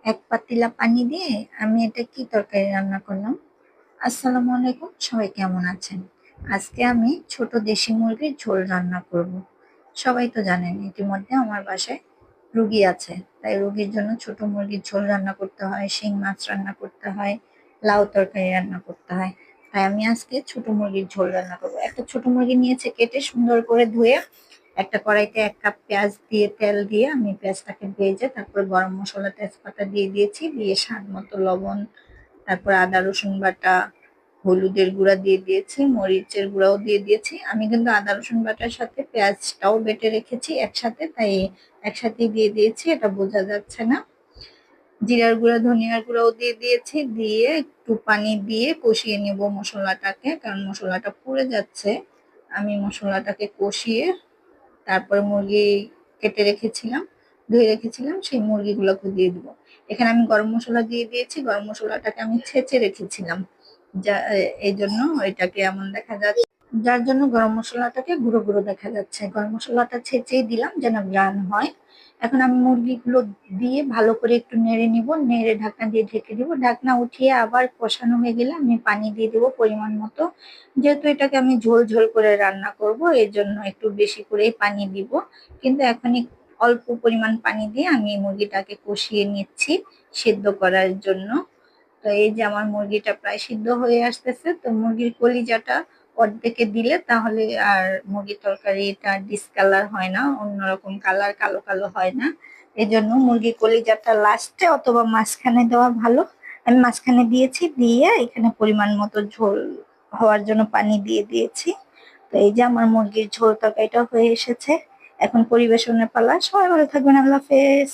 এক পাতিলা পানি দিয়ে আমি এটা কি তরকারি রান্না করলাম। আসসালামু আলাইকুম, সবাই কেমন আছেন? আজকে আমি ছোট দেশি মুরগির ঝোল রান্না করব। সবাই তো জানেন ইতিমধ্যে আমার বাসায় রুগী আছে, তাই রুগীর জন্য ছোট মুরগির ঝোল রান্না করতে হয়, শিং মাছ রান্না করতে হয়, লাউ তরকারি রান্না করতে হয়। তাই আমি আজকে ছোট মুরগির ঝোল রান্না করব। একটা ছোট মুরগি নিয়েছে, কেটে সুন্দর করে ধুয়ে একটা কড়াইতে 1 কাপ পেঁয়াজ দিয়ে তেল দিয়ে আমি পেঁয়াজটাকে ভেজে তারপরে গরম মসলা তেজপাতা দিয়ে দিয়েছি, দিয়ে স্বাদ মতো লবণ, তারপর আদা রসুন বাটা, হলুদের গুঁড়া দিয়ে দিয়েছি, মরিচের গুঁড়াও দিয়ে দিয়েছি। আমি কিন্তু আদা রসুন বাটার সাথে পেঁয়াজটাও বেটে রেখেছি একসাথে, তাই একসাথেই দিয়ে দিয়েছি, এটা বোঝা যাচ্ছে না। জিরার গুঁড়া ধনিয়ার গুঁড়াও দিয়ে দিয়েছি, দিয়ে একটু পানি দিয়ে কষিয়ে নেব মশলাটাকে, কারণ মশলাটা পুড়ে যাচ্ছে। আমি মশলাটাকে কষিয়ে তারপরে মুরগি কেটে রেখেছিলাম, ধুয়ে রেখেছিলাম, সেই মুরগিগুলোকে দিয়ে দিব। এখানে আমি গরম মসলা দিয়ে দিয়েছি, গরম মসলাটাকে আমি ছেঁচে রেখেছিলাম, যা এই জন্য এটাকে এমন দেখা যাচ্ছে, যার জন্য গরম মসলাটাকে গুঁড়ো গুঁড়ো দেখা যাচ্ছে। গরম মসলাটা ছেঁচেই দিলাম যেন ঘ্রাণ হয়। এখন আমি মুরগিগুলো দিয়ে ভালো করে একটু নেড়ে নিব, নেড়ে ঢাকনা দিয়ে ঢেকে দিব। ঢাকনা উঠিয়ে আবার কষানো হয়ে গেলে আমি পানি দিয়ে দেবো পরিমাণ মতো। যেহেতু এটাকে আমি ঝোল ঝোল করে রান্না করব, এর জন্য একটু বেশি করেই পানি দিব। কিন্তু এখন অল্প পরিমাণ পানি দিয়ে আমি মুরগিটাকে কষিয়ে নিচ্ছি সেদ্ধ করার জন্য। তো এই যে আমার মুরগিটা প্রায় সিদ্ধ হয়ে আসতেছে, তো মুরগির কলিজাটা অর্ধেকে দিলে তাহলে আর মুরগির তরকারিটা ডিসকালার হয় না, অন্যরকম কালার কালো কালো হয় না। এই জন্য মুরগির কলিজাটা লাস্টে অথবা মাঝখানে দেওয়া ভালো। আমি মাঝখানে দিয়েছি, দিয়ে এখানে পরিমাণ মতো ঝোল হওয়ার জন্য পানি দিয়ে দিয়েছি। তো এই যে আমার মুরগির ঝোল তরকারিটা হয়ে এসেছে। এখন পরিবেশনের পালা। সবাই ভালো থাকবেন, আল্লাহ হাফেজ।